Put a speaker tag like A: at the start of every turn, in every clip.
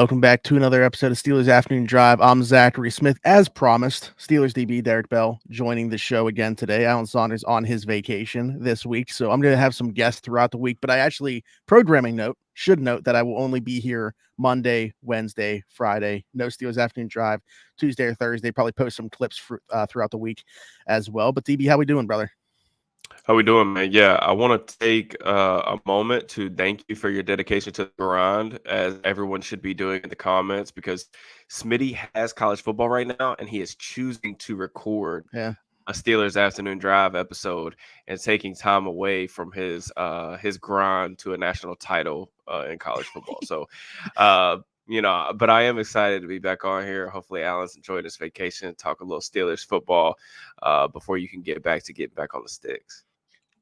A: Welcome back to another episode of Steelers Afternoon Drive. I'm Zachary Smith. As promised, Steelers DB Derrick Bell joining the show again today. Alan Saunders on his vacation this week, so I'm going to have some guests throughout the week. But I actually, programming note, should note that I will only be here Monday, Wednesday, Friday. No Steelers Afternoon Drive Tuesday or Thursday. Probably post some clips throughout the week as well. But DB, how we doing, brother?
B: How we doing, man? Yeah, I want to take a moment to thank you for your dedication to the grind, as everyone should be doing in the comments, because Smitty has college football right now, and he is choosing to record
A: Yeah.
B: a Steelers Afternoon Drive episode and taking time away from his grind to a national title in college football. So, but I am excited to be back on here. Hopefully, Alan's enjoyed his vacation, talk a little Steelers football before you can get back on the sticks.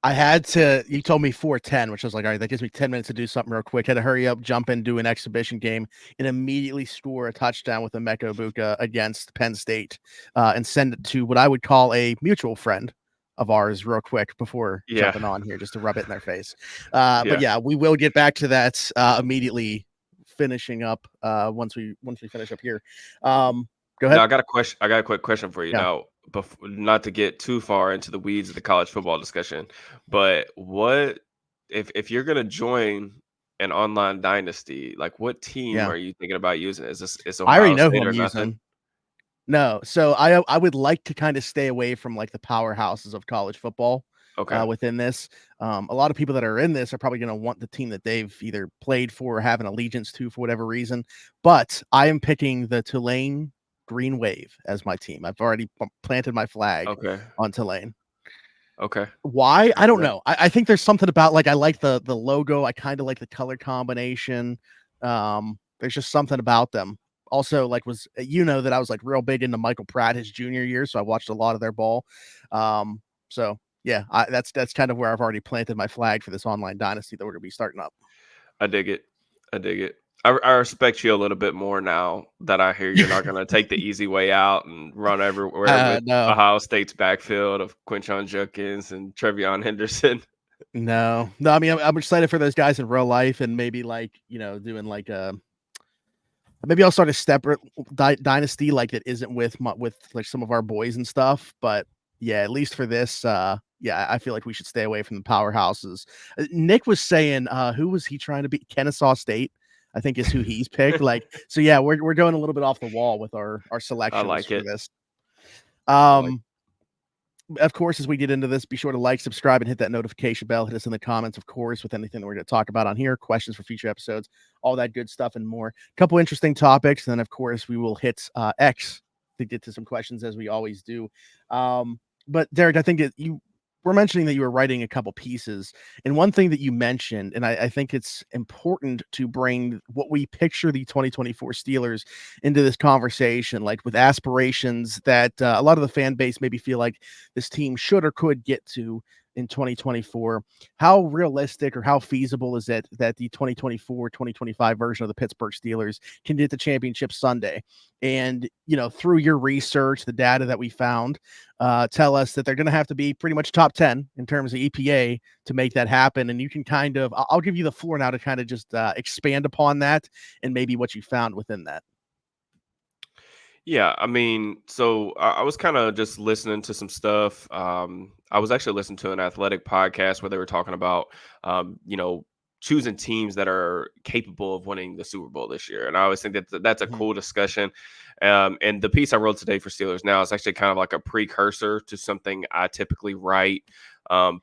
A: I had to, you told me 4:10, which I was like, all right, that gives me 10 minutes to do something real quick. Had to hurry up, jump in, do an exhibition game, and immediately score a touchdown with a Emeka Egbuka against Penn State, and send it to what I would call a mutual friend of ours real quick before jumping on here, just to rub it in their face. But yeah, we will get back to that immediately finishing up once we finish up here. Go ahead.
B: Now, I got a quick question for you.
A: Yeah.
B: Now, not to get too far into the weeds of the college football discussion, but what if you're gonna join an online dynasty, like what team
A: Yeah.
B: are you thinking about using? Is
A: I already
B: Ohio
A: know who
B: State
A: I'm
B: or nothing?
A: using. No, so I would like to kind of stay away from like the powerhouses of college football
B: Okay.
A: within this. A lot of people that are in this are probably going to want the team that they've either played for or have an allegiance to for whatever reason. But I am picking the Tulane Green Wave as my team. I've already planted my flag
B: Okay.
A: on Tulane.
B: Okay.
A: Why? I don't know. I think there's something about like I like the logo. I kind of like the color combination. There's just something about them. Also, like that I was like real big into Michael Pratt his junior year, so I watched a lot of their ball. So yeah, that's kind of where I've already planted my flag for this online dynasty that we're gonna be starting up.
B: I dig it. I dig it. I respect you a little bit more now that I hear you're not going to take the easy way out and run everywhere with
A: No,
B: Ohio State's backfield of Quinshon Judkins and Trevion Henderson.
A: no. I mean, I'm excited for those guys in real life, and maybe like doing like maybe I'll start a separate dynasty like that isn't with like some of our boys and stuff. But yeah, at least for this, yeah, I feel like we should stay away from the powerhouses. Nick was saying, who was he trying to beat? Kennesaw State, I think, is who he's picked. Like, so yeah, we're going a little bit off the wall with our
B: I
A: selections
B: like
A: for
B: it.
A: this.
B: I like
A: Of course, as we get into this, be sure to like, subscribe, and hit that notification bell. Hit us in the comments, of course, with anything that we're going to talk about on here, questions for future episodes, all that good stuff and more. A couple interesting topics. And then, of course, we will hit X to get to some questions as we always do. But Derrick, I think you were mentioning that you were writing a couple pieces. And one thing that you mentioned, and I think it's important to bring what we picture the 2024 Steelers into this conversation, like with aspirations that a lot of the fan base maybe feel like this team should or could get to in 2024. How realistic or how feasible is it that the 2024-2025 version of the Pittsburgh Steelers can get the championship Sunday? And, through your research, the data that we found tell us that they're going to have to be pretty much top 10 in terms of EPA to make that happen. And you can I'll give you the floor now to kind of just expand upon that and maybe what you found within that.
B: Yeah, I mean, so I was kind of just listening to some stuff. I was actually listening to an athletic podcast where they were talking about, choosing teams that are capable of winning the Super Bowl this year. And I always think that that's a cool discussion. And the piece I wrote today for Steelers Now is actually kind of like a precursor to something I typically write.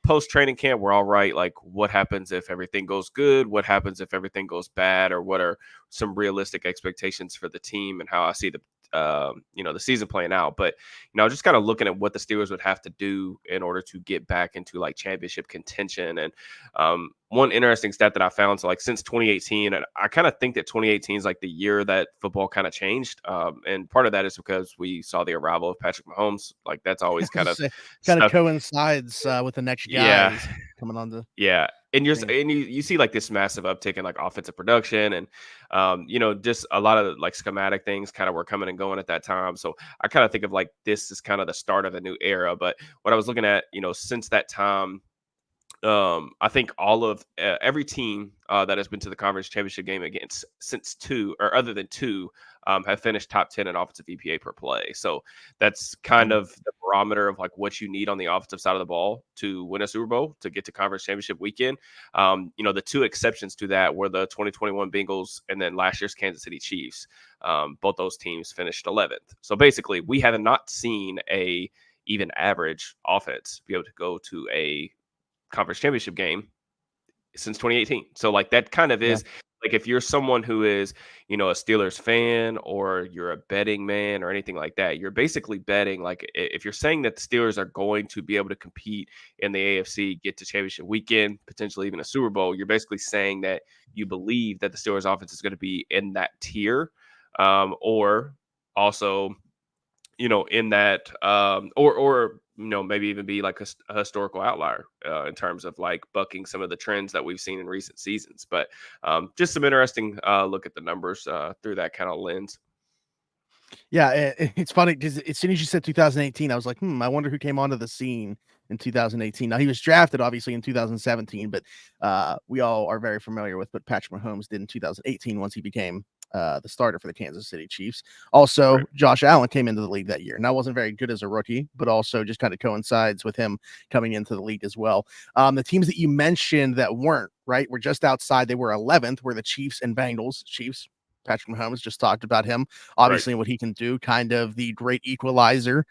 B: Post training camp, we're all right. Like, what happens if everything goes good? What happens if everything goes bad? Or what are some realistic expectations for the team and how I see the season playing out. But, just kind of looking at what the Steelers would have to do in order to get back into like championship contention. And one interesting stat that I found, so like since 2018, and I kind of think that 2018 is like the year that football kind of changed. And part of that is because we saw the arrival of Patrick Mahomes. Like that's always kind of
A: coincides with the next guys coming on the
B: And you see like this massive uptick in like offensive production and just a lot of like schematic things kind of were coming and going at that time. So I kind of think of like this is kind of the start of the new era. But what I was looking at, since that time, I think all of every team that has been to the conference championship game against since two or other than two have finished top 10 in offensive EPA per play. So that's kind
A: Mm.
B: of the barometer of like what you need on the offensive side of the ball to win a Super Bowl to get to conference championship weekend. The two exceptions to that were the 2021 Bengals and then last year's Kansas City Chiefs. Both those teams finished 11th. So basically, we have not seen a even average offense be able to go to a conference championship game since 2018. So like that kind of
A: Yeah.
B: is like if you're someone who is, a Steelers fan or you're a betting man or anything like that, you're basically betting like if you're saying that the Steelers are going to be able to compete in the AFC, get to championship weekend, potentially even a Super Bowl, you're basically saying that you believe that the Steelers offense is going to be in that tier. Or also in that, or maybe even be like a historical outlier in terms of like bucking some of the trends that we've seen in recent seasons. But just some interesting look at the numbers through that kind of lens.
A: Yeah, it's funny because as soon as you said 2018, I was like, I wonder who came onto the scene in 2018. Now he was drafted obviously in 2017, but we all are very familiar with what Patrick Mahomes did in 2018 once he became the starter for the Kansas City Chiefs. Also,
B: Right.
A: Josh Allen came into the league that year. Now wasn't very good as a rookie, but also just kind of coincides with him coming into the league as well. The teams that you mentioned that weren't right were just outside. They were 11th, were the Chiefs and Bengals. Chiefs. Patrick Mahomes just talked about him
B: Right.
A: obviously and what he can do, kind of the great equalizer.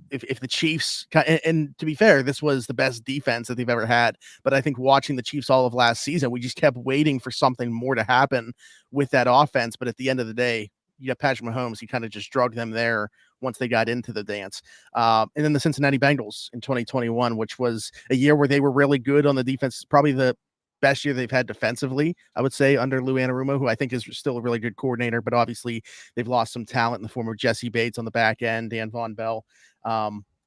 A: If the Chiefs, and to be fair, this was the best defense that they've ever had. But I think watching the Chiefs all of last season, we just kept waiting for something more to happen with that offense. But at the end of the day, you got Patrick Mahomes. He kind of just drugged them there once they got into the dance. And then the Cincinnati Bengals in 2021, which was a year where they were really good on the defense, probably the best year they've had defensively, I would say, under Lou Anarumo, who I think is still a really good coordinator, but obviously they've lost some talent in the form of Jesse Bates on the back end, Dan Von Bell.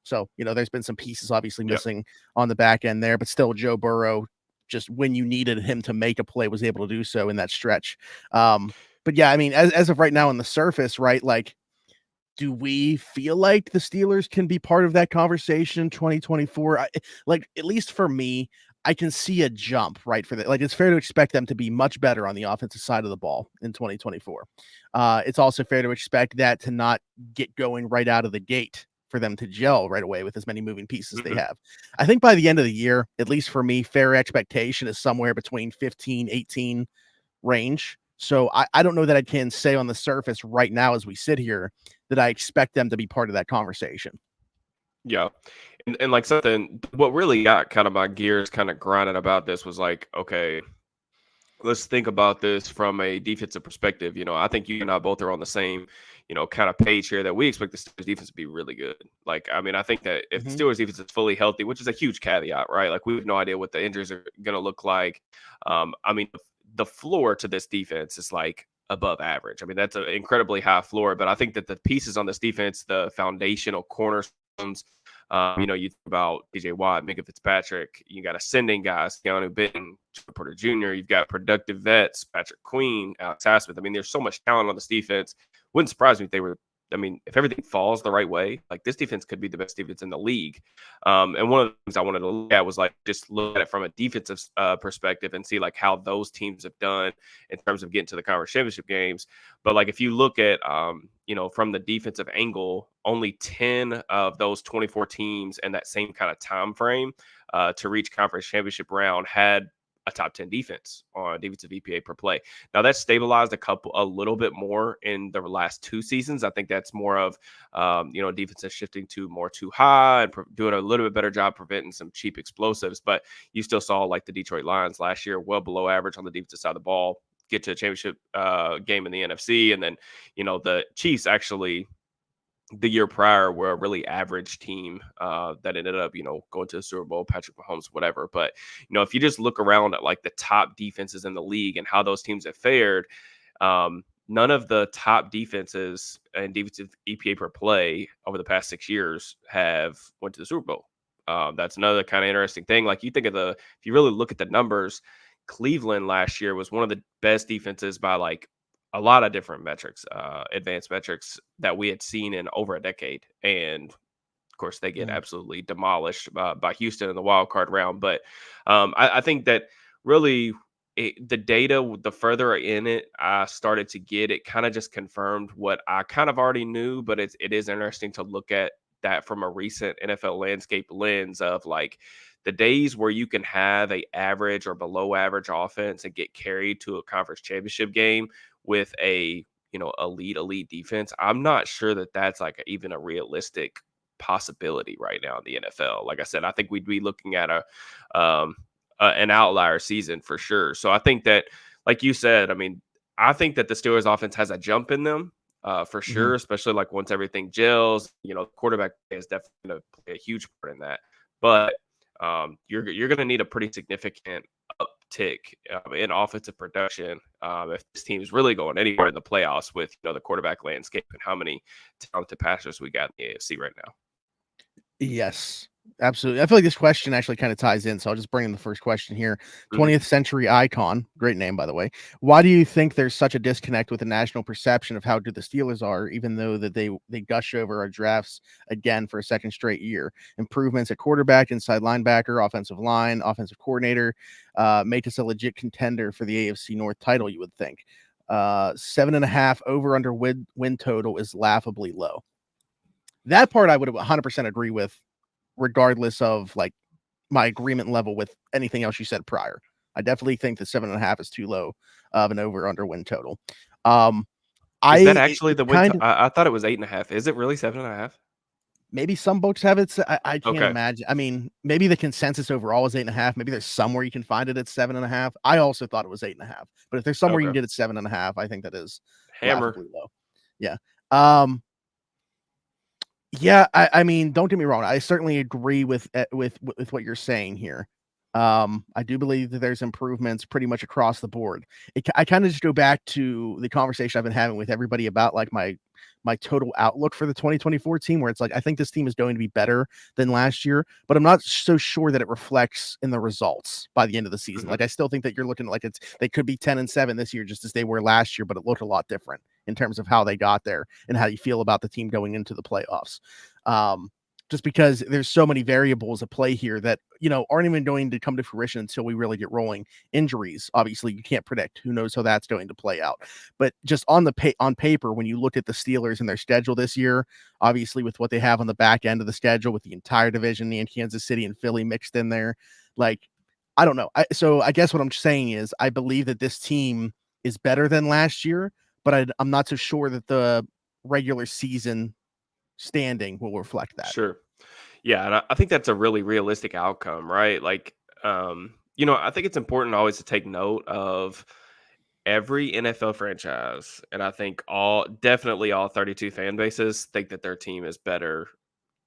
A: So, there's been some pieces obviously
B: Yep.
A: missing on the back end there, but still Joe Burrow, just when you needed him to make a play, was able to do so in that stretch. But yeah, I mean, as of right now on the surface, right, like, do we feel like the Steelers can be part of that conversation in 2024? Like, at least for me, I can see a jump, right, for that. Like, it's fair to expect them to be much better on the offensive side of the ball in 2024. It's also fair to expect that to not get going right out of the gate for them to gel right away with as many moving pieces they
B: Hmm.
A: have. I think by the end of the year, at least for me, fair expectation is somewhere between 15, 18 range. So I don't know that I can say on the surface right now as we sit here that I expect them to be part of that conversation.
B: Yeah. And like something, what really got kind of my gears kind of grinding about this was like, okay, let's think about this from a defensive perspective. I think you and I both are on the same, kind of page here that we expect the Steelers defense to be really good. Like, I mean, I think that if the
A: Mhm.
B: Steelers defense is fully healthy, which is a huge caveat, right? Like, we have no idea what the injuries are going to look like. I mean, the floor to this defense is like above average. I mean, that's an incredibly high floor, but I think that the pieces on this defense, the foundational cornerstones, you think about DJ Watt, Minka Fitzpatrick. You got ascending guys, Keanu Benton, Porter Jr. You've got productive vets, Patrick Queen, Alex Highsmith. I mean, there's so much talent on this defense. Wouldn't surprise me if they were. I mean, if everything falls the right way, like this defense could be the best defense in the league. And one of the things I wanted to look at was like just look at it from a defensive perspective and see like how those teams have done in terms of getting to the conference championship games. But like if you look at from the defensive angle, only 10 of those 24 teams in that same kind of time frame to reach conference championship round had a top 10 defense on defensive EPA per play. Now that's stabilized a little bit more in the last two seasons. I think that's more of defenses shifting to more too high and doing a little bit better job preventing some cheap explosives. But you still saw like the Detroit Lions last year, well below average on the defensive side of the ball, get to a championship game in the NFC. And then, the Chiefs actually the year prior were a really average team that ended up, going to the Super Bowl, Patrick Mahomes, whatever. But, if you just look around at like the top defenses in the league and how those teams have fared, none of the top defenses and defensive EPA per play over the past 6 years have went to the Super Bowl. That's another kind of interesting thing. Like you think of if you really look at the numbers, Cleveland last year was one of the best defenses by like a lot of different metrics, advanced metrics that we had seen in over a decade. And course, they get
A: Mm.
B: absolutely demolished by Houston in the wild card round. But I think that really the data, the further in it I started to get, it kind of just confirmed what I kind of already knew. But it is interesting to look at that from a recent NFL landscape lens of like the days where you can have a average or below average offense and get carried to a conference championship game with a elite defense. I'm not sure that that's like even a realistic possibility right now in the NFL. Like I said, I think we'd be looking at um, an outlier season for sure. So I think that, like you said, I mean, I think that the Steelers offense has a jump in them for
A: Mhm.
B: sure, especially like once everything gels. Quarterback is definitely going to play a huge part in that. But you're going to need a pretty significant uptick in offensive production if this team is really going anywhere in the playoffs with the quarterback landscape and how many talented passers we got in the AFC right now.
A: Yes, absolutely. I feel like this question actually kind of ties in, so I'll just bring in the first question here.
B: Mhm.
A: 20th Century Icon, great name by the way. Why do you think there's such a disconnect with the national perception of how good the Steelers are, even though that they gush over our drafts again for a second straight year? Improvements at quarterback, inside linebacker, offensive line, offensive coordinator, make us a legit contender for the AFC North title. You would think. 7.5 over under win total is laughably low. That part I would 100% agree with, regardless of like my agreement level with anything else you said prior. I definitely think that 7.5 is too low of an over under win total. Um,
B: Is that
A: it,
B: actually
A: it's
B: the win?
A: kind of
B: I thought it was 8.5. Is it really 7.5?
A: maybe some books have it. I can't
B: Okay.
A: imagine. I mean, maybe the consensus overall is 8.5. Maybe there's somewhere you can find it at 7.5. I also thought it was 8.5, but if there's somewhere you can
B: Okay.
A: get it 7.5, I think that is
B: Hammer.
A: laughably low. Yeah. Um, Yeah, I mean, don't get me wrong. I certainly agree with what you're saying here. I do believe that there's improvements pretty much across the board. I kind of just go back to the conversation I've been having with everybody about like my total outlook for the 2024 team, where it's like I think this team is going to be better than last year, but I'm not so sure that it reflects in the results by the end of the season.
B: Mhm.
A: Like I still think that you're looking at like they could be 10-7 this year, just as they were last year, but it looked a lot different in terms of how they got there and how you feel about the team going into the playoffs. Um, just because there's so many variables at play here that aren't even going to come to fruition until we really get rolling. Injuries, obviously, you can't predict. Who knows how that's going to play out? But just on paper, when you look at the Steelers and their schedule this year, obviously with what they have on the back end of the schedule, with the entire division and Kansas City and Philly mixed in there, like I don't know. So I guess what I'm saying is I believe that this team is better than last year, but I'm not so sure that the regular season standing will reflect that.
B: Sure. Yeah, and I think that's a really realistic outcome, right? Like, I think it's important always to take note of every NFL franchise, and I think definitely all 32 fan bases think that their team is better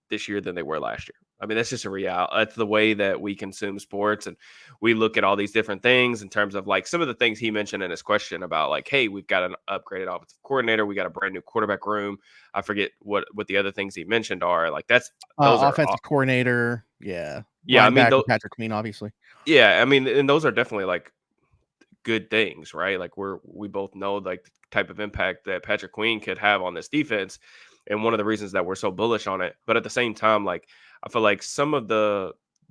B: this year than they were last year. I mean, that's just a reality. That's the way that we consume sports, and we look at all these different things in terms of like some of the things he mentioned in his question about like, hey, we've got an upgraded offensive coordinator, we got a brand new quarterback room. I forget what the other things he mentioned are. Like those are
A: Offensive coordinator, yeah.
B: yeah. I mean,
A: Linebacker, Patrick Queen, obviously.
B: yeah. I mean, and those are definitely like good things, right? Like we both know like the type of impact that Patrick Queen could have on this defense, and one of the reasons that we're so bullish on it. But at the same time, like I feel like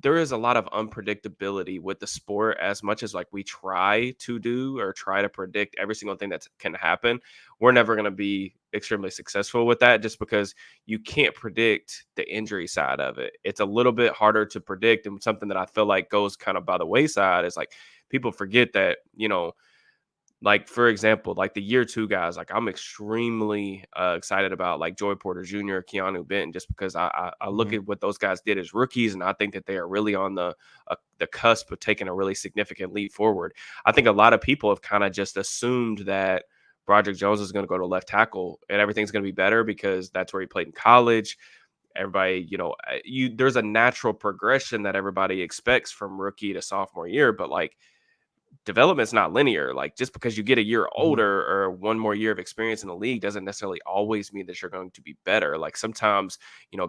B: there is a lot of unpredictability with the sport as much as like we try to do or try to predict every single thing that can happen. We're never going to be extremely successful with that just because you can't predict the injury side of it. It's a little bit harder to predict, and something that I feel like goes kind of by the wayside is like people forget that, like for example, like the year two guys, like I'm extremely excited about like Joy Porter Jr., Keanu Benton, just because I look
A: Mhm.
B: at what those guys did as rookies, and I think that they are really on the cusp of taking a really significant leap forward. I think a lot of people have kind of just assumed that Broderick Jones is going to go to left tackle and everything's going to be better because that's where he played in college. Everybody, there's a natural progression that everybody expects from rookie to sophomore year, but like development's not linear. Like just because you get a year
A: Mhm.
B: older or one more year of experience in the league doesn't necessarily always mean that you're going to be better. Like sometimes,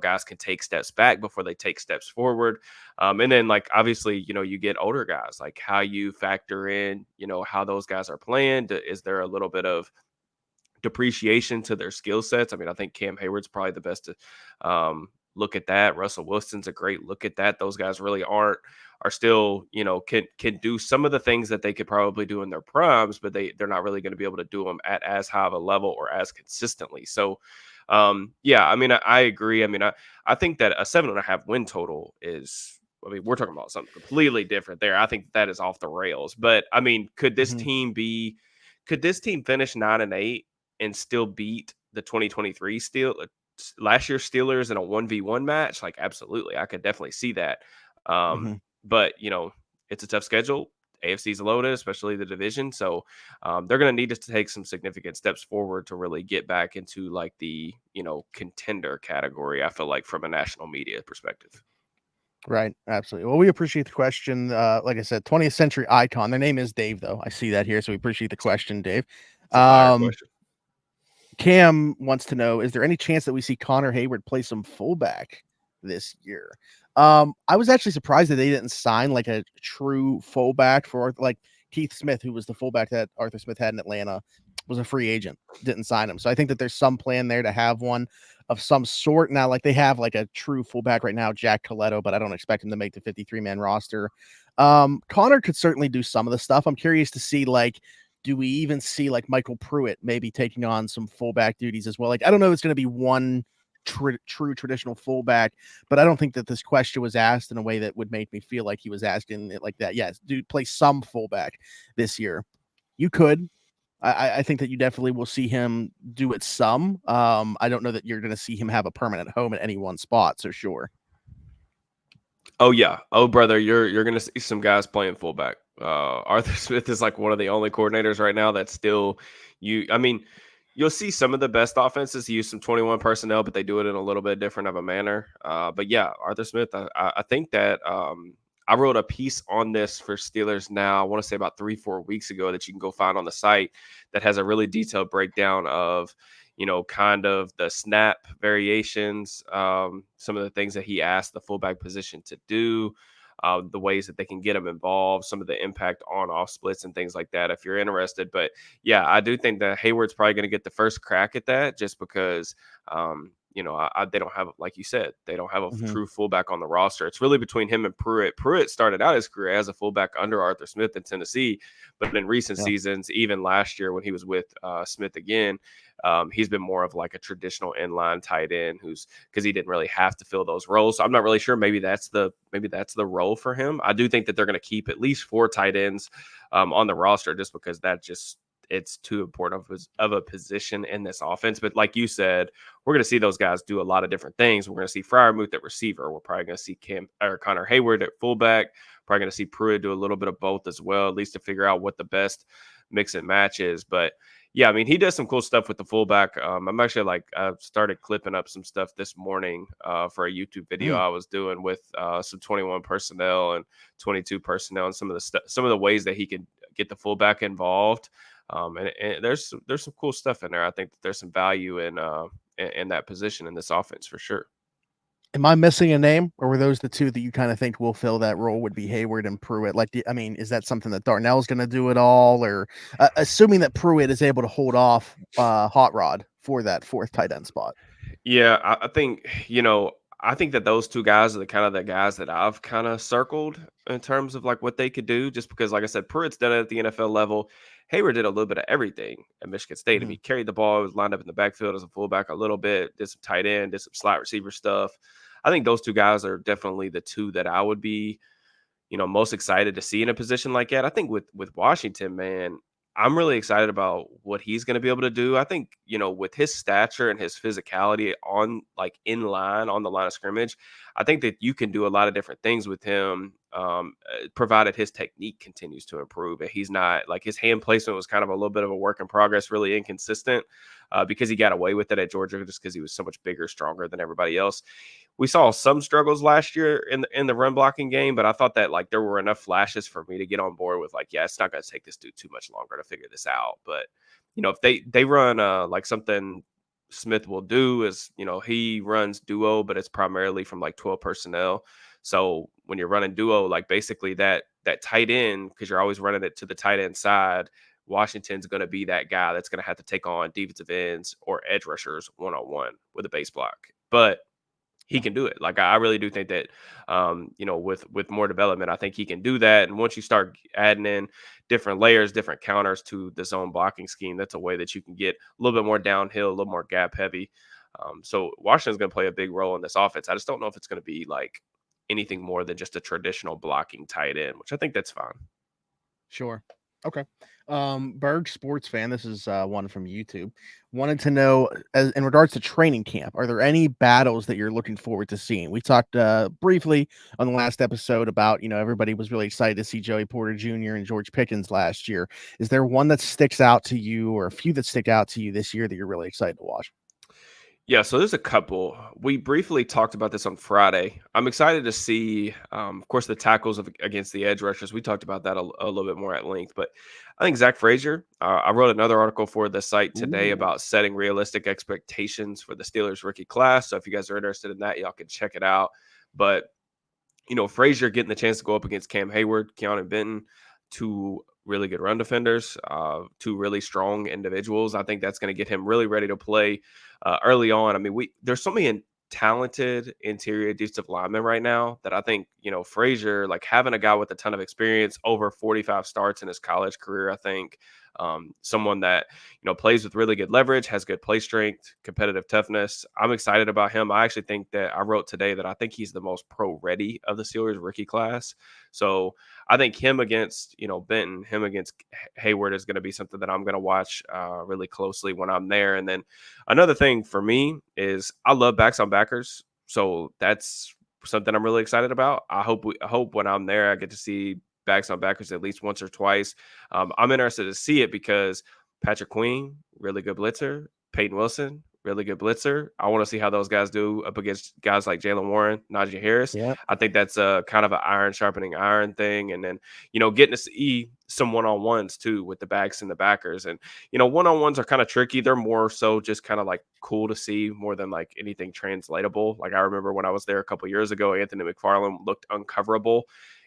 B: guys can take steps back before they take steps forward. And then like obviously, you get older guys, like how you factor in, how those guys are playing. Is there a little bit of depreciation to their skill sets? I mean, I think Cam Hayward's probably the best look at that. Russell Wilson's a great look at that. Those guys really are still, can do some of the things that they could probably do in their primes, but they're not really going to be able to do them at as high of a level or as consistently. So, yeah, I mean, I agree. I mean, I think that a 7.5 win total is. I mean, we're talking about something completely different there. I think that is off the rails. But I mean,
A: Mhm.
B: could this team finish 9-8 and still beat the 2023 last year's Steelers in a 1v1 match? Like, absolutely. I could definitely see that.
A: Mhm.
B: But it's a tough schedule. AFC's loaded, especially the division. So they're going to need to take some significant steps forward to really get back into like the contender category. I feel like from a national media perspective.
A: Right. Absolutely. Well, we appreciate the question. Like I said, 20th century icon. Their name is Dave, though. I see that here, so we appreciate the question, Dave.
B: It's a fire
A: Um,
B: question.
A: Cam wants to know: is there any chance that we see Connor Hayward play some fullback this year? I was actually surprised that they didn't sign like a true fullback for like Keith Smith, who was the fullback that Arthur Smith had in Atlanta, was a free agent, didn't sign him. So I think that there's some plan there to have one of some sort. Now, like they have like a true fullback right now, Jack Coletto, but I don't expect him to make the 53-man roster. Connor could certainly do some of the stuff. I'm curious to see like do we even see like Michael Pruitt maybe taking on some fullback duties as well? Like, I don't know if it's going to be one true traditional fullback, but I don't think that this question was asked in a way that would make me feel like he was asking it like that. Yes, do play some fullback this year. You could. I think that you definitely will see him do it some. I don't know that you're going to see him have a permanent home at any one spot. So sure.
B: Oh yeah. Oh brother, you're gonna see some guys playing fullback. Arthur Smith is like one of the only coordinators right now that's still you. I mean, you'll see some of the best offenses use some 21 personnel, but they do it in a little bit different of a manner. But yeah, Arthur Smith. I think that I wrote a piece on this for Steelers Now. I want to say about 3-4 weeks ago that you can go find on the site that has a really detailed breakdown of kind of the snap variations, some of the things that he asked the fullback position to do, the ways that they can get him involved, some of the impact on off splits and things like that, if you're interested. But yeah, I do think that Hayward's probably going to get the first crack at that just because, they don't have, like you said, they don't have a
A: Mm-hmm.
B: true fullback on the roster. It's really between him and Pruitt. Pruitt started out his career as a fullback under Arthur Smith in Tennessee, but in recent
A: Yeah.
B: seasons, even last year when he was with Smith again, he's been more of like a traditional inline tight end who's because he didn't really have to fill those roles. So I'm not really sure. Maybe that's the role for him. I do think that they're going to keep at least 4 tight ends on the roster just because it's too important of a position in this offense. But like you said, we're going to see those guys do a lot of different things. We're going to see Fryermuth at receiver. We're probably going to see Connor Hayward at fullback. Probably going to see Pruitt do a little bit of both as well, at least to figure out what the best mix and match is. But yeah, I mean, he does some cool stuff with the fullback. I'm actually I started clipping up some stuff this morning for a YouTube video
A: Mm.
B: I was doing with some 21 personnel and 22 personnel and some of the ways that he could get the fullback involved. And there's some cool stuff in there. I think that there's some value in that position in this offense for sure.
A: Am I missing a name, or were those the two that you kind of think will fill that role? Would be Hayward and Pruitt. Like, I mean, is that something that Darnell's going to do it all, or assuming that Pruitt is able to hold off Hot Rod for that fourth tight end spot?
B: Yeah, I think I think that those two guys are the guys that I've kind of circled in terms of like what they could do. Just because, like I said, Pruitt's done it at the NFL level. Hayward did a little bit of everything at Michigan State. I
A: Mm-hmm.
B: mean, he carried the ball, was lined up in the backfield as a fullback a little bit, did some tight end, did some slot receiver stuff. I think those two guys are definitely the two that I would be most excited to see in a position like that. I think with Washington, man, I'm really excited about what he's going to be able to do. I think, with his stature and his physicality on like in line on the line of scrimmage, I think that you can do a lot of different things with him, provided his technique continues to improve. And he's not like his hand placement was kind of a little bit of a work in progress, really inconsistent because he got away with it at Georgia just because he was so much bigger, stronger than everybody else. We saw some struggles last year in the run blocking game, but I thought that like there were enough flashes for me to get on board with like, yeah, it's not going to take this dude too much longer to figure this out. But if they run like something Smith will do is he runs duo, but it's primarily from like 12 personnel. So when you're running duo, like basically that tight end, because you're always running it to the tight end side, Washington's going to be that guy that's going to have to take on defensive ends or edge rushers one on one with a base block. But he can do it. Like I really do think that, with more development, I think he can do that. And once you start adding in different layers, different counters to the zone blocking scheme, that's a way that you can get a little bit more downhill, a little more gap heavy. So Washington's going to play a big role in this offense. I just don't know if it's going to be like anything more than just a traditional blocking tight end, which I think that's fine.
A: Sure. Okay. Berg Sports Fan, this is one from YouTube, wanted to know, in regards to training camp, are there any battles that you're looking forward to seeing? We talked briefly on the last episode about, everybody was really excited to see Joey Porter Jr. and George Pickens last year. Is there one that sticks out to you, or a few that stick out to you this year that you're really excited to watch?
B: Yeah, so there's a couple. We briefly talked about this on Friday. I'm excited to see, of course, the tackles against the edge rushers. We talked about that a little bit more at length, but I think Zach Frazier. I wrote another article for the site today
A: Ooh.
B: about setting realistic expectations for the Steelers rookie class. So if you guys are interested in that, y'all can check it out. But Frazier getting the chance to go up against Cam Hayward, Keanu Benton, two really good run defenders, two really strong individuals. I think that's going to get him really ready to play early on. I mean, there's so many talented interior defensive linemen right now that I think, Frazier, like having a guy with a ton of experience, over 45 starts in his college career, I think someone that, plays with really good leverage, has good play strength, competitive toughness. I'm excited about him. I actually think that I wrote today that I think he's the most pro ready of the Steelers rookie class. So I think him against, Benton, him against Hayward is going to be something that I'm going to watch really closely when I'm there. And then another thing for me is I love backs on backers. So that's something I'm really excited about. I hope when I'm there, I get to see backs on backers at least once or twice. I'm interested to see it because Patrick Queen, really good blitzer. Peyton Wilson, really good blitzer. I want to see how those guys do up against guys like Jalen Warren, Najee Harris.
A: Yeah.
B: I think that's a kind of an iron sharpening iron thing. And then, getting to see some one-on-ones too with the backs and the backers. And, one-on-ones are kind of tricky. They're more so just kind of like cool to see more than like anything translatable. Like I remember when I was there a couple years ago, Anthony McFarland looked uncoverable.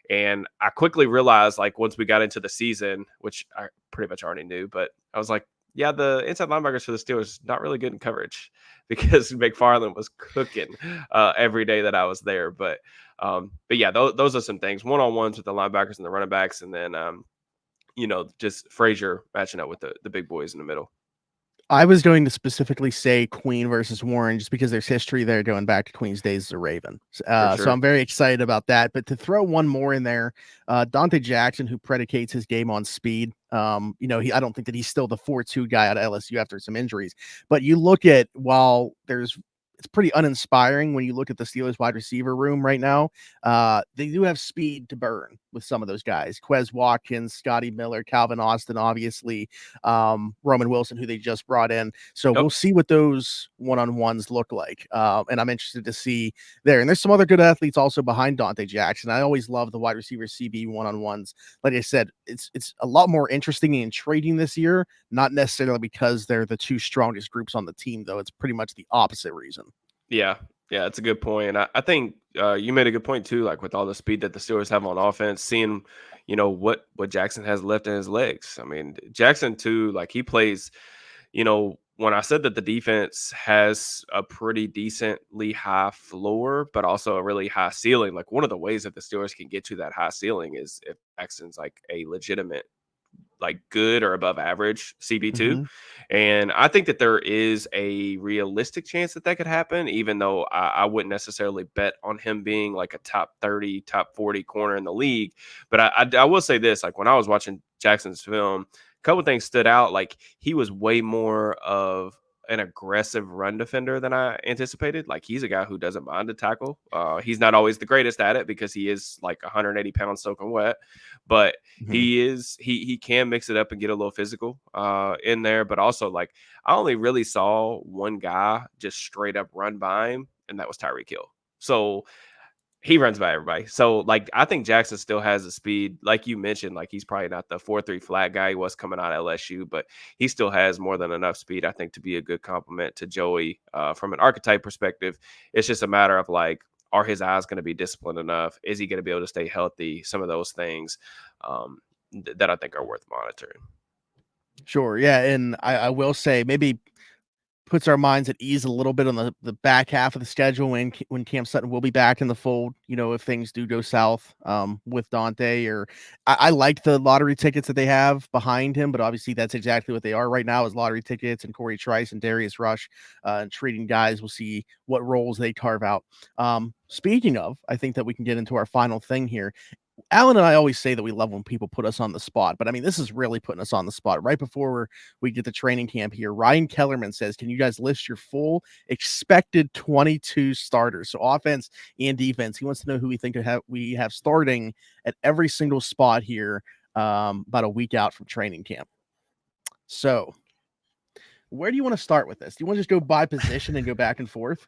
B: And I quickly realized, like, once we got into the season, which I pretty much already knew, but I was like, yeah, the inside linebackers for the Steelers not really good in coverage because McFarland was cooking every day that I was there. But yeah, those are some things. One-on-ones with the linebackers and the running backs, and then just Frazier matching up with the big boys in the middle.
A: I was going to specifically say Queen versus Warren just because there's history there going back to Queen's days as a Raven.
B: For
A: So
B: sure.
A: I'm very excited about that. But to throw one more in there, Dante Jackson, who predicates his game on speed. I don't think that he's still the 4-2 guy out of LSU after some injuries. But you look at, while it's pretty uninspiring when you look at the Steelers wide receiver room right now. They do have speed to burn with some of those guys. Quez Watkins, Scotty Miller, Calvin Austin, obviously, Roman Wilson, who they just brought in. So
B: Yep.
A: we'll see what those one-on-ones look like. And I'm interested to see there. And there's some other good athletes also behind Dante Jackson. I always love the wide receiver CB one-on-ones. Like I said, it's a lot more interesting in trading this year, not necessarily because they're the two strongest groups on the team, though. It's pretty much the opposite reason.
B: Yeah. Yeah, that's a good point. And I think you made a good point too, like with all the speed that the Steelers have on offense, seeing, what Jackson has left in his legs. I mean, Jackson too, like he plays, when I said that the defense has a pretty decently high floor, but also a really high ceiling, like one of the ways that the Steelers can get to that high ceiling is if Jackson's like a legitimate, like good or above average CB2.
A: Mm-hmm.
B: And I think that there is a realistic chance that that could happen, even though I wouldn't necessarily bet on him being like a top 30, top 40 corner in the league. But I will say this, like when I was watching Jackson's film, a couple things stood out. Like he was way more of an aggressive run defender than I anticipated. Like he's a guy who doesn't mind to tackle. He's not always the greatest at it because he is like 180 pounds soaking wet, but
A: Mm-hmm.
B: he can mix it up and get a little physical in there. But also, like I only really saw one guy just straight up run by him, and that was Tyreek Hill. So he runs by everybody. So, like, I think Jackson still has the speed. Like you mentioned, like, he's probably not the 4-3 flat guy he was coming out of LSU, but he still has more than enough speed, I think, to be a good complement to Joey from an archetype perspective. It's just a matter of, like, are his eyes going to be disciplined enough? Is he going to be able to stay healthy? Some of those things that I think are worth monitoring.
A: Sure. Yeah. And I will say, maybe puts our minds at ease a little bit on the back half of the schedule when Cam Sutton will be back in the fold. If things do go south with Dante, or I like the lottery tickets that they have behind him, but obviously that's exactly what they are right now, is lottery tickets, and Corey Trice and Darius Rush and treating guys. We'll see what roles they carve out. Speaking of, I think that we can get into our final thing here. Alan and I always say that we love when people put us on the spot, but I mean, this is really putting us on the spot. Right before we get the training camp here, Ryan Kellerman says, can you guys list your full expected 22 starters? So offense and defense. He wants to know who we have starting at every single spot here about a week out from training camp. So where do you want to start with this? Do you want to just go by position and go back and forth?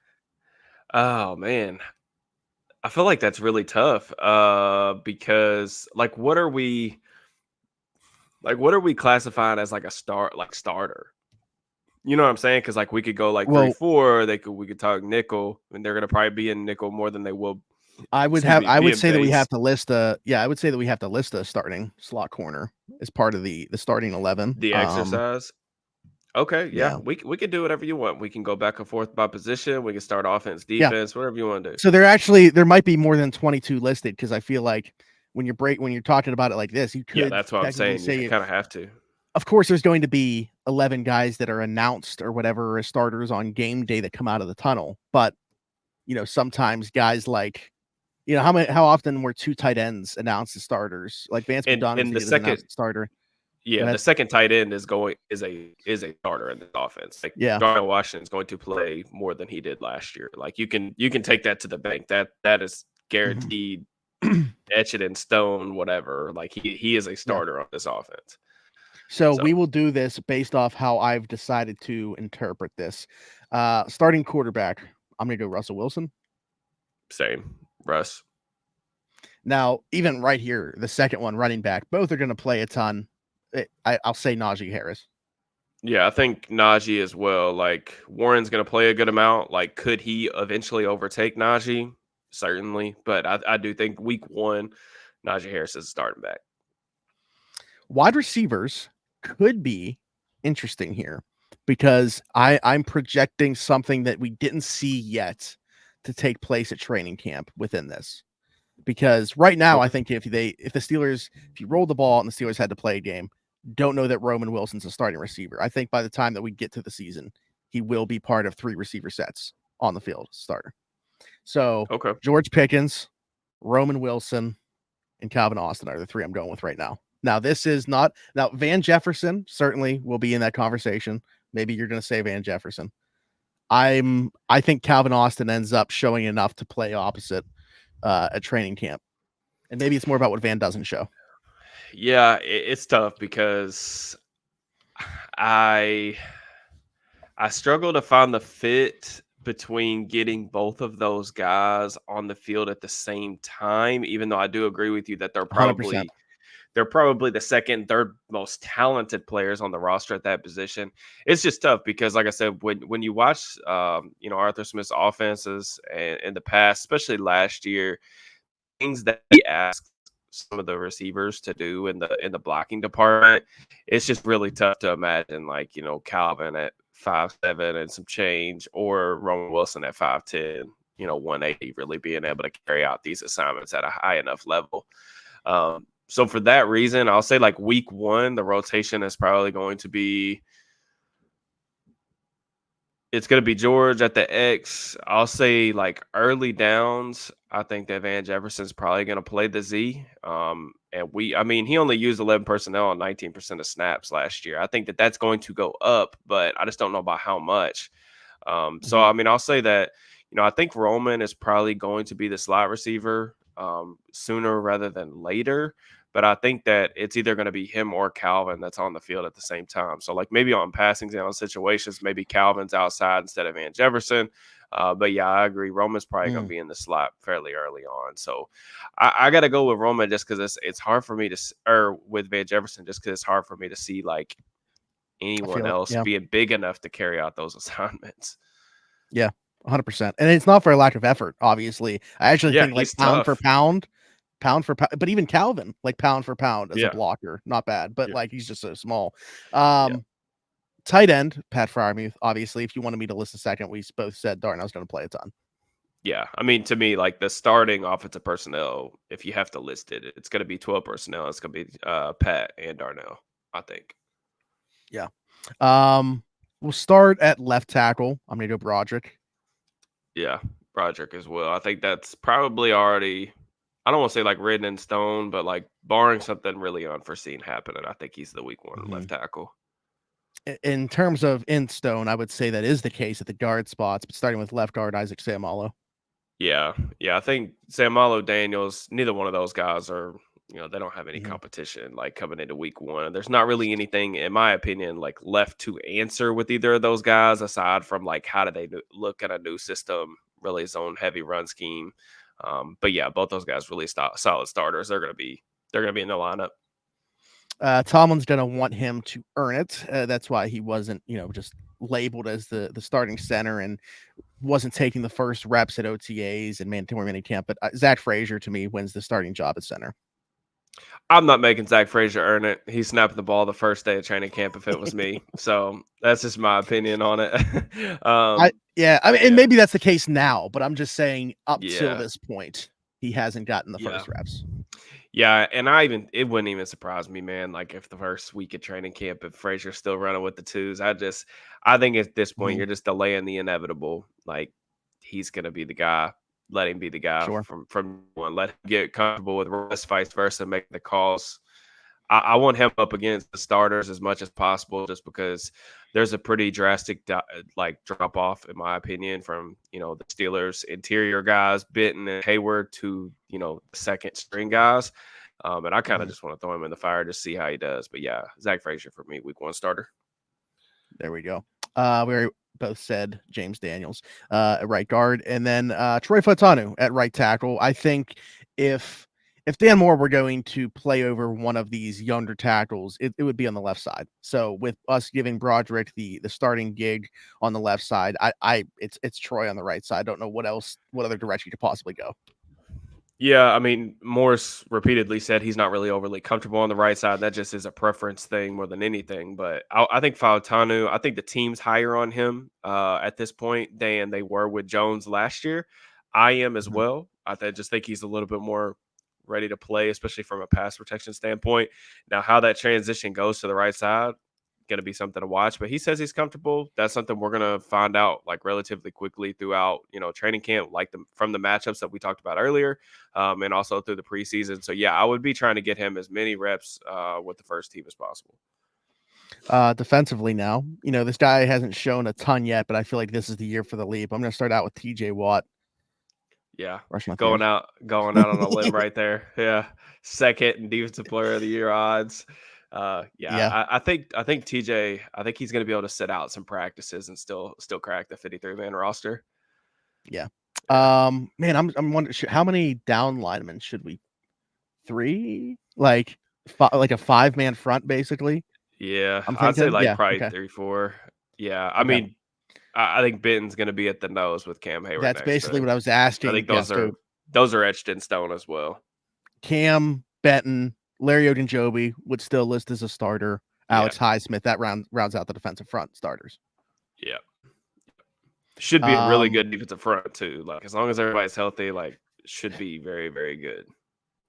B: Oh, man. I feel like that's really tough because what are we classifying as like a starter? You know what I'm saying? Because we could go 3-4. We could talk nickel, and they're gonna probably be in nickel more than they will.
A: I would say that we have to list a starting slot corner as part of the starting 11.
B: The exercise. Okay, yeah. We could do whatever you want. We can go back and forth by position. We can start offense, defense, whatever you want to do.
A: So there might be more than 22 listed, because I feel like when you're talking about it like this, you could.
B: Yeah, that's what I'm saying. You kind of have to.
A: Of course, there's going to be 11 guys that are announced or whatever as starters on game day that come out of the tunnel. But sometimes guys how often were two tight ends announced as starters? Like Vance McDonald is an announced starter.
B: Yeah, the second tight end is a starter in this offense. Darnell Washington is going to play more than he did last year. You can take that to the bank. That is guaranteed, etch it in stone, whatever. He is a starter on this offense.
A: So we will do this based off how I've decided to interpret this. Starting quarterback, I'm going to go Russell Wilson.
B: Same, Russ.
A: Now, even right here, the second one, running back, both are going to play a ton. I'll say Najee Harris.
B: Yeah, I think Najee as well. Warren's going to play a good amount. Could he eventually overtake Najee? Certainly. But I do think week 1, Najee Harris is starting back.
A: Wide receivers could be interesting here, because I'm projecting something that we didn't see yet to take place at training camp within this. Because right now, I think if you roll the ball and the Steelers had to play a game, don't know that Roman Wilson's a starting receiver. I think by the time that we get to the season, he will be part of 3 receiver sets on the field starter. So George Pickens, Roman Wilson, and Calvin Austin are the 3 I'm going with right now. Now, Van Jefferson certainly will be in that conversation. Maybe you're going to say Van Jefferson. I think Calvin Austin ends up showing enough to play opposite at training camp, and maybe it's more about what Van doesn't show.
B: Yeah, it's tough because I struggle to find the fit between getting both of those guys on the field at the same time, even though I do agree with you that they're probably
A: 100%.
B: They're probably the second, third most talented players on the roster at that position. It's just tough because, like I said, when you watch, Arthur Smith's offenses and in the past, especially last year, things that he asked some of the receivers to do in the blocking department, it's just really tough to imagine, Calvin at 5'7" and some change, or Roman Wilson at 5'10", 180, really being able to carry out these assignments at a high enough level. So for that reason, I'll say week 1, the rotation is probably going to be George at the X. I'll say early downs, I think that Van Jefferson's probably going to play the Z. He only used 11 personnel on 19% of snaps last year. I think that's going to go up, but I just don't know about how much. I'll say that, I think Roman is probably going to be the slot receiver sooner rather than later. But I think that it's either going to be him or Calvin that's on the field at the same time. So maybe on passing down situations, maybe Calvin's outside instead of Van Jefferson. But yeah, I agree. Roman's probably going to be in the slot fairly early on. So I got to go with Roman just because it's hard for me with Van Jefferson, just because it's hard for me to see anyone else being big enough to carry out those assignments.
A: Yeah, 100%. And it's not for a lack of effort, obviously. I actually think pound for pound, but even Calvin, pound for pound as a blocker, not bad, but he's just so small. Tight end, Pat Fryermuth. Obviously, if you wanted me to list a second, we both said Darnell's going to play a ton.
B: Yeah, I mean, to me, like the starting offensive personnel, if you have to list it, it's going to be 12 personnel. It's going to be Pat and Darnell, I think.
A: Yeah. We'll start at left tackle. I'm going to go Broderick.
B: Yeah, Broderick as well. I think that's probably already, I don't want to say like written in stone, but like barring something really unforeseen happening, I think he's the week one
A: Mm-hmm.
B: left tackle.
A: In terms of in stone, I would say that is the case at the guard spots, but starting with left guard, Isaac Seumalo.
B: Yeah, I think Samalo Daniels, neither one of those guys are, they don't have any
A: Mm-hmm.
B: competition like coming into week one. There's not really anything, in my opinion, like left to answer with either of those guys aside from like how do they look at a new system, really zone heavy run scheme. But yeah, both those guys really solid starters. They're gonna be in the lineup.
A: Tomlin's going to want him to earn it. That's why he wasn't, just labeled as the starting center and wasn't taking the first reps at OTAs and mandatory minicamp. But Zach Frazier, to me, wins the starting job at center.
B: I'm not making Zach Frazier earn it. He's snapping the ball the first day of training camp if it was me. So that's just my opinion on it.
A: I mean, and maybe that's the case now, but I'm just saying up till
B: Yeah.
A: this point, he hasn't gotten the
B: Yeah.
A: first reps.
B: Yeah, and it wouldn't even surprise me, man. Like if the first week of training camp, if Frazier's still running with the twos, I think at this point
A: Mhm.
B: you're just delaying the inevitable. Like he's gonna be the guy. Let him be the guy
A: Sure.
B: from one. Let him get comfortable with Russ, vice versa, make the calls. I want him up against the starters as much as possible, just because there's a pretty drastic like drop off, in my opinion, from the Steelers interior guys, Benton and Hayward, to the second string guys. And I kind of
A: Mhm.
B: just want to throw him in the fire to see how he does. But yeah, Zach Frazier for me, week one starter.
A: There we go. We both said James Daniels at right guard, and then Troy Fautanu at right tackle. I think if Dan Moore were going to play over one of these younger tackles, it would be on the left side. So with us giving Broderick the starting gig on the left side, it's Troy on the right side. I don't know what other direction you could possibly go.
B: Yeah, I mean, Morris repeatedly said he's not really overly comfortable on the right side. That just is a preference thing more than anything. But I think Fautanu, I think the team's higher on him at this point than they were with Jones last year. I am as
A: Mhm.
B: well. Just think he's a little bit more ready to play, especially from a pass protection standpoint. Now, how that transition goes to the right side, going to be something to watch. But he says he's comfortable. That's something we're going to find out like relatively quickly throughout training camp, like from the matchups that we talked about earlier, and also through the preseason. So yeah, I would be trying to get him as many reps with the first team as possible.
A: Defensively now, this guy hasn't shown a ton yet, but I feel like this is the year for the leap. I'm going to start out with TJ Watt.
B: Yeah,
A: Brush my
B: going
A: tears.
B: out on a limb right there. Yeah, second and defensive player of the year odds.
A: Yeah.
B: I think TJ. I think he's going to be able to sit out some practices and still crack the 53-man roster.
A: Yeah.
B: Yeah.
A: Man, I'm wondering how many down linemen should we? 3? Like like a 5-man front, basically.
B: Yeah,
A: I'm
B: I'd say
A: thinking.
B: like
A: Yeah.
B: probably
A: Okay.
B: 3, 4. Yeah, I
A: Okay.
B: mean, I think Benton's going to be at the nose with Cam Hayward
A: That's
B: next to
A: basically
B: him.
A: what I was
B: I
A: asking.
B: think
A: Yeah.
B: those are etched in stone as well.
A: Cam, Benton, Larry Ogunjobi would still list as a starter.
B: Yeah,
A: Alex Highsmith, that rounds out the defensive front starters.
B: yeah. Should be a really
A: Um,
B: good defensive front too. Like as long as everybody's healthy, like should be very, very good.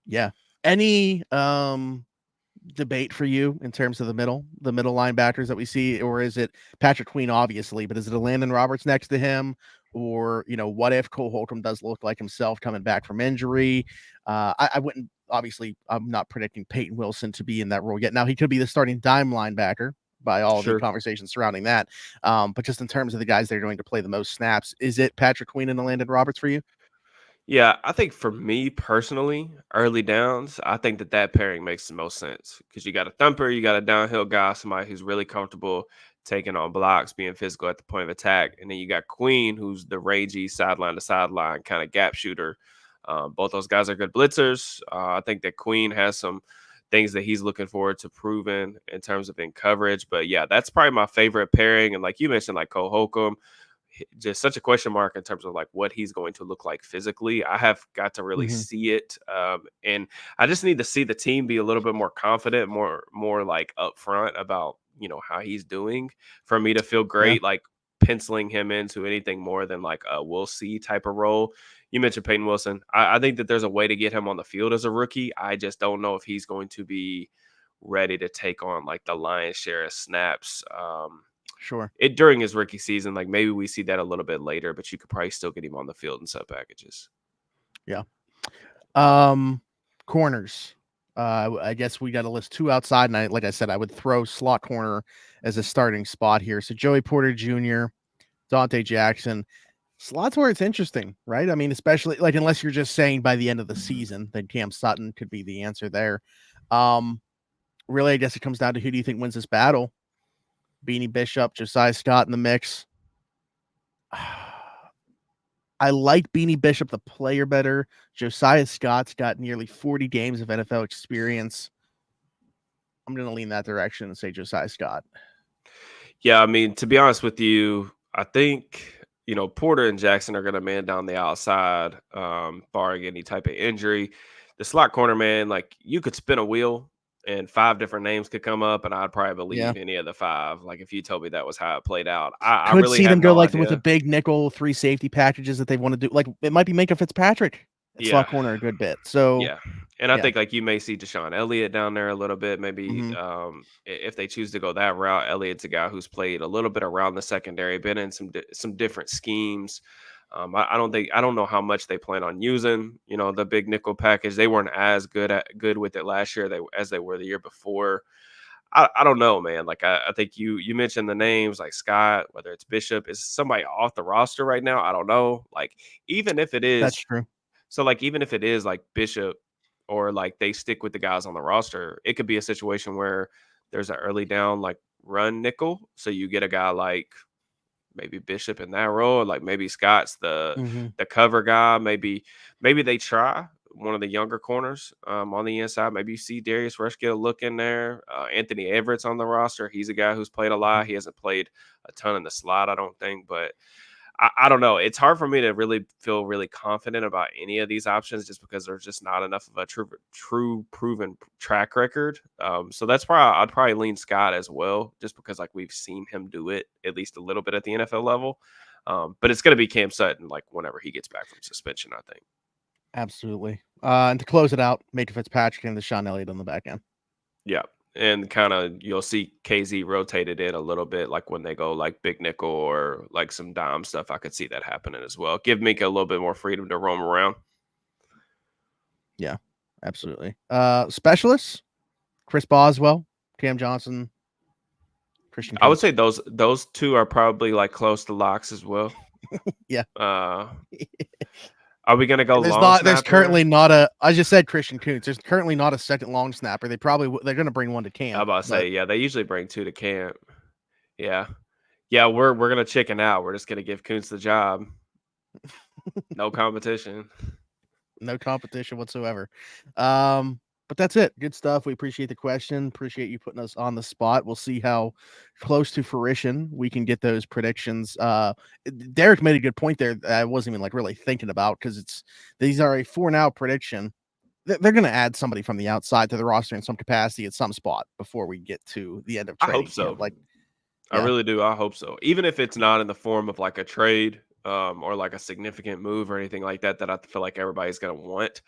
A: yeah. Any debate for you in terms of the middle linebackers that we see, or is it Patrick Queen, obviously, but is it a Landon Roberts next to him? Or, what if Cole Holcomb does look like himself coming back from injury? I wouldn't, obviously, I'm not predicting Peyton Wilson to be in that role yet. Now, he could be the starting dime linebacker by all the
B: Sure.
A: conversations surrounding that. But just in terms of the guys that are going to play the most snaps, is it Patrick Queen and Landon Roberts for you?
B: Yeah, I think for me personally, early downs, I think that pairing makes the most sense because you got a thumper, you got a downhill guy, somebody who's really comfortable taking on blocks, being physical at the point of attack, and then you got Queen, who's the rangy sideline to sideline kind of gap shooter. Both those guys are good blitzers. I think that Queen has some things that he's looking forward to proving in terms of in coverage. But yeah, that's probably my favorite pairing. And like you mentioned, like Cole Holcomb, just such a question mark in terms of like what he's going to look like physically. I have got to really
A: Mhm.
B: see it, and I just need to see the team be a little bit more confident, more like upfront about how he's doing for me to feel
A: Yeah,
B: great. Like penciling him into anything more than like a we'll see type of role. You mentioned Peyton Wilson. I think that there's a way to get him on the field as a rookie. I just don't know if he's going to be ready to take on like the lion's share of snaps.
A: sure.
B: It during his rookie season, like maybe we see that a little bit later, but you could probably still get him on the field in sub packages.
A: Yeah. Um, Corners. I guess we got to list two outside, and like I said, I would throw slot corner as a starting spot here. So Joey Porter Jr., Dante Jackson. Slots where it's interesting, right? I mean, especially like unless you're just saying by the end of the season, then Cam Sutton could be the answer there. Um, really, I guess it comes down to who do you think wins this battle? Beanie Bishop, Josiah Scott in the mix. I like Beanie Bishop, the player, better. Josiah Scott's got nearly 40 games of NFL experience. I'm going to lean that direction and say Josiah Scott.
B: Yeah, I mean, to be honest with you, I think Porter and Jackson are going to man down the outside, barring any type of injury. The slot corner, man, like you could spin a wheel and five different names could come up, and I'd probably
A: Yeah.
B: believe any of the five. Like if you told me that was how it played out, I
A: Could
B: really
A: see
B: have
A: them go
B: no
A: like with a
B: idea.
A: big nickel, 3 safety packages that they want to do. Like it might be Minka Fitzpatrick at slot
B: Yeah,
A: corner a good bit. So,
B: yeah, and I
A: yeah.
B: think like you may see Deshaun Elliott down there a little bit. Maybe
A: Mm-hmm.
B: if they choose to go that route, Elliott's a guy who's played a little bit around the secondary, been in some different schemes. I don't know how much they plan on using. The big nickel package. They weren't as good with it last year as they were the year before. I don't know, man. Like I think you mentioned the names like Scott, whether it's Bishop, is somebody off the roster right now? I don't know. Like even if it
A: That's
B: is
A: true.
B: so, like, even if it is like Bishop or like they stick with the guys on the roster, it could be a situation where there's an early down like run nickel. So you get a guy like maybe Bishop in that role, like maybe Scott's
A: Mm-hmm.
B: the cover guy. Maybe they try one of the younger corners on the inside. Maybe you see Darius Rush get a look in there. Anthony Everett's on the roster. He's a guy who's played a lot. He hasn't played a ton in the slot, I don't think, but I don't know. It's hard for me to really feel really confident about any of these options just because there's just not enough of a true proven track record. So that's why I'd probably lean Scott as well, just because like we've seen him do it at least a little bit at the NFL level. But it's going to be Cam Sutton like whenever he gets back from suspension, I think.
A: Absolutely. And to close it out, Minka Fitzpatrick and Deshaun Elliott on the back end.
B: Yeah. And kind of you'll see KZ rotated in a little bit, like when they go like big nickel or like some dime stuff. I could see that happening as well. Give Minka a little bit more freedom to roam around.
A: Yeah, absolutely. Specialists, Chris Boswell, Cam Johnson, Christian
B: I would
A: Kuntz.
B: say those two are probably like close to locks as well.
A: Yeah.
B: Uh, are we gonna go long
A: There's
B: snapper?
A: currently not a, I just said Christian Kuntz. There's currently not a second long snapper. They're going to bring one to
B: I'm
A: camp,
B: about to
A: but
B: say, yeah, they usually bring two to camp. Yeah, yeah, we're gonna chicken out. We're just gonna give Kuntz the job. No competition.
A: no competition whatsoever. But that's it. Good stuff. We appreciate the question. Appreciate you putting us on the spot. We'll see how close to fruition we can get those predictions. Derrick made a good point there. I wasn't even like really thinking about because these are a 4-now prediction. They're going to add somebody from the outside to the roster in some capacity at some spot before we get to the end of
B: I hope
A: training
B: so.
A: camp. Like,
B: I
A: yeah,
B: really do. I hope so. Even if it's not in the form of like a trade or like a significant move or anything like that, that I feel like everybody's going to want.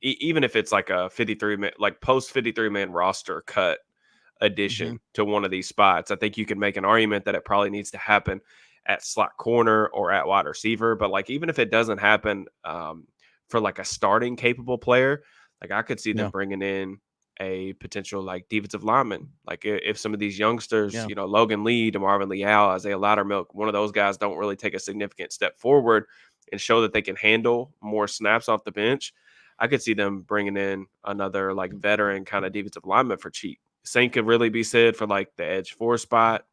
B: Even if it's like a 53 man, like post 53 man roster cut
A: mm-hmm,
B: addition to one of these spots, I think you can make an argument that it probably needs to happen at slot corner or at wide receiver. But like, even if it doesn't happen for like a starting capable player, like I could see them
A: yeah,
B: bringing in a potential like defensive lineman. Like if some of these youngsters,
A: yeah,
B: Logan Lee, DeMarvin Leal, Isaiah Loudermilk, one of those guys don't really take a significant step forward and show that they can handle more snaps off the bench, I could see them bringing in another like veteran kind of defensive lineman for cheap. Same could really be said for like the edge four spot.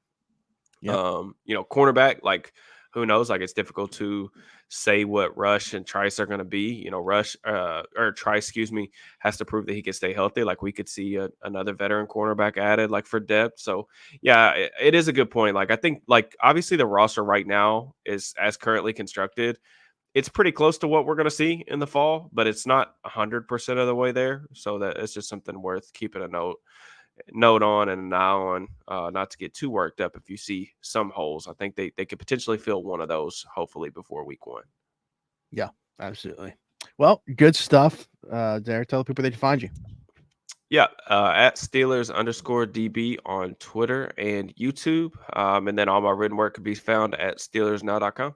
A: yep,
B: Cornerback, like who knows? Like it's difficult to say what Rush and Trice are going to be. Rush or Trice, excuse me, has to prove that he can stay healthy. Like we could see another veteran cornerback added, like for depth. So yeah, it is a good point. Like I think, like obviously the roster right now is as currently constructed. It's pretty close to what we're going to see in the fall, but it's not 100% of the way there. So that it's just something worth keeping a note on and an eye on, not to get too worked up if you see some holes. I think they could potentially fill one of those, hopefully, before week 1.
A: Yeah, absolutely. Well, good stuff. Derek, tell the people they can find you.
B: Yeah, at Steelers_DB on Twitter and YouTube. And then all my written work can be found at SteelersNow.com.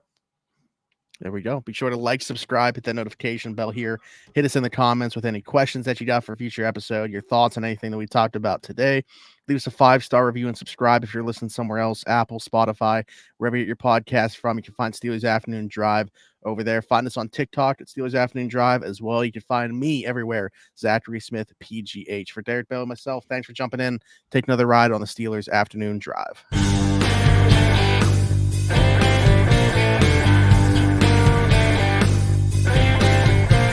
A: There we go. Be sure to like, subscribe, hit that notification bell here. Hit us in the comments with any questions that you got for a future episode, your thoughts on anything that we talked about today. Leave us a 5-star review and subscribe if you're listening somewhere else, Apple, Spotify, wherever you get your podcast from. You can find Steelers Afternoon Drive over there. Find us on TikTok at Steelers Afternoon Drive as well. You can find me everywhere, Zachary Smith, PGH. For Derrick Bell and myself, thanks for jumping in. Take another ride on the Steelers Afternoon Drive.